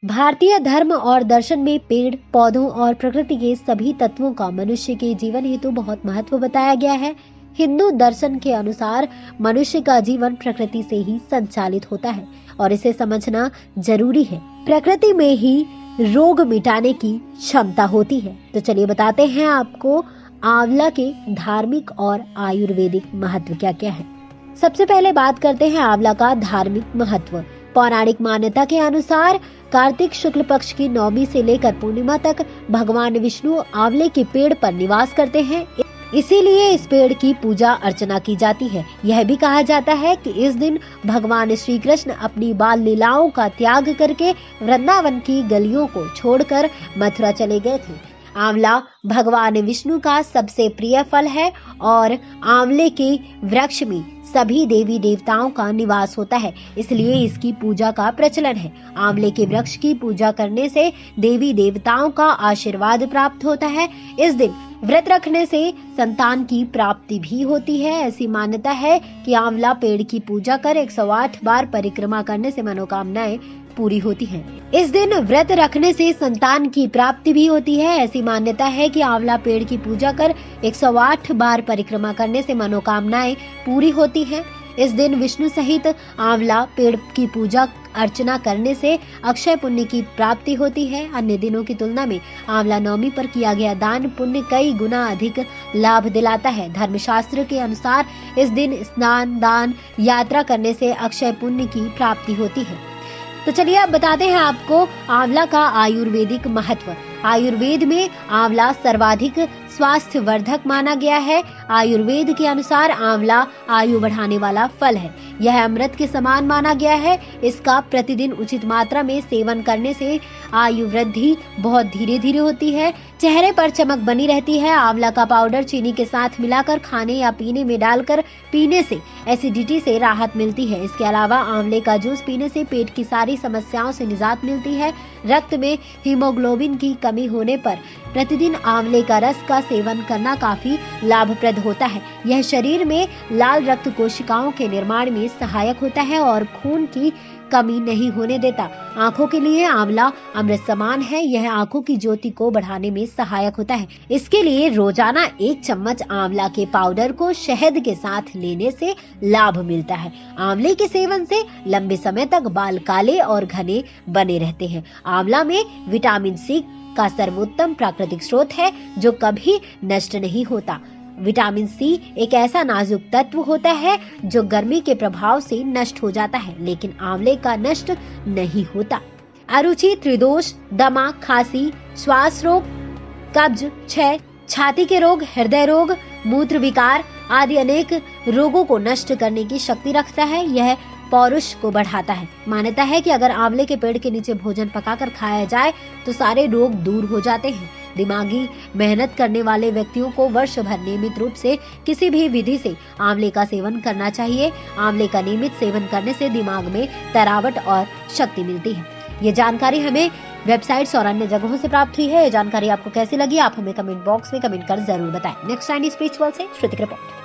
भारतीय धर्म और दर्शन में पेड़, पौधों और प्रकृति के सभी तत्वों का मनुष्य के जीवन हेतु बहुत महत्व बताया गया है। हिंदू दर्शन के अनुसार मनुष्य का जीवन प्रकृति से ही संचालित होता है और इसे समझना जरूरी है। प्रकृति में ही रोग मिटाने की क्षमता होती है। तो चलिए बताते हैं आपको आंवला के धार्मिक और आयुर्वेदिक महत्व क्या क्या है। सबसे पहले बात करते हैं आंवला का धार्मिक महत्व। पौराणिक मान्यता के अनुसार कार्तिक शुक्ल पक्ष की नवमी से लेकर पूर्णिमा तक भगवान विष्णु आंवले के पेड़ पर निवास करते हैं, इसीलिए इस पेड़ की पूजा अर्चना की जाती है। यह भी कहा जाता है कि इस दिन भगवान श्री कृष्ण अपनी बाल लीलाओं का त्याग करके वृंदावन की गलियों को छोड़कर मथुरा चले गए थे। आंवला भगवान विष्णु का सबसे प्रिय फल है और आंवले के वृक्ष में सभी देवी देवताओं का निवास होता है, इसलिए इसकी पूजा का प्रचलन है। आंवले के वृक्ष की पूजा करने से देवी देवताओं का आशीर्वाद प्राप्त होता है। इस दिन व्रत रखने से संतान की प्राप्ति भी होती है। ऐसी मान्यता है कि आंवला पेड़ की पूजा कर 108 बार परिक्रमा करने से मनोकामनाएं पूरी होती हैं। इस दिन व्रत रखने से संतान की प्राप्ति भी होती है। ऐसी मान्यता है कि आंवला पेड़ की पूजा कर 108 बार परिक्रमा करने से मनोकामनाएं पूरी होती हैं। इस दिन विष्णु सहित आंवला पेड़ की पूजा अर्चना करने से अक्षय पुण्य की प्राप्ति होती है। अन्य दिनों की तुलना में आंवला नवमी पर किया गया दान पुण्य कई गुना अधिक लाभ दिलाता है। धर्मशास्त्र के अनुसार इस दिन स्नान, दान, यात्रा करने से अक्षय पुण्य की प्राप्ति होती है। तो चलिए अब बताते हैं आपको आंवला का आयुर्वेदिक महत्व। आयुर्वेद में आंवला सर्वाधिक स्वास्थ्य वर्धक माना गया है। आयुर्वेद के अनुसार आंवला आयु बढ़ाने वाला फल है। यह अमृत के समान माना गया है। इसका प्रतिदिन उचित मात्रा में सेवन करने से आयु वृद्धि बहुत धीरे धीरे होती है। चेहरे पर चमक बनी रहती है। आंवला का पाउडर चीनी के साथ मिलाकर खाने या पीने में डालकर पीने से एसिडिटी से राहत मिलती है। इसके अलावा आंवले का जूस पीने से पेट की सारी समस्याओं से निजात मिलती है। रक्त में हीमोग्लोबिन की कमी होने पर प्रतिदिन आंवले का रस का सेवन करना काफी लाभप्रद होता है। यह शरीर में लाल रक्त कोशिकाओं के निर्माण में सहायक होता है और खून की कमी नहीं होने देता। आंखों के लिए आंवला अमृत समान है। यह आंखों की ज्योति को बढ़ाने में सहायक होता है। इसके लिए रोजाना 1 चम्मच आंवला के पाउडर को शहद के साथ लेने से लाभ मिलता है। आंवले के सेवन से लंबे समय तक बाल काले और घने बने रहते हैं। आंवला में विटामिन सी का सर्वोत्तम प्राकृतिक स्रोत है जो कभी नष्ट नहीं होता। विटामिन सी एक ऐसा नाजुक तत्व होता है जो गर्मी के प्रभाव से नष्ट हो जाता है, लेकिन आंवले का नष्ट नहीं होता। अरुचि, त्रिदोष, दमा, खांसी, श्वास रोग, कब्ज, क्षय, छाती के रोग, हृदय रोग, मूत्र विकार आदि अनेक रोगों को नष्ट करने की शक्ति रखता है। यह पौरुष को बढ़ाता है। मान्यता है कि अगर आंवले के पेड़ के नीचे भोजन पकाकर खाया जाए तो सारे रोग दूर हो जाते हैं। दिमागी मेहनत करने वाले व्यक्तियों को वर्ष भर नियमित रूप से किसी भी विधि से आंवले का सेवन करना चाहिए। आंवले का नियमित सेवन करने से दिमाग में तरावट और शक्ति मिलती है। ये जानकारी हमें वेबसाइट्स और अन्य जगहों से प्राप्त हुई है। ये जानकारी आपको कैसी लगी आप हमें कमेंट बॉक्स में कमेंट कर जरूर बताएं। नेक्स्ट टाइम स्पिरिचुअल से श्रुति रिपोर्ट।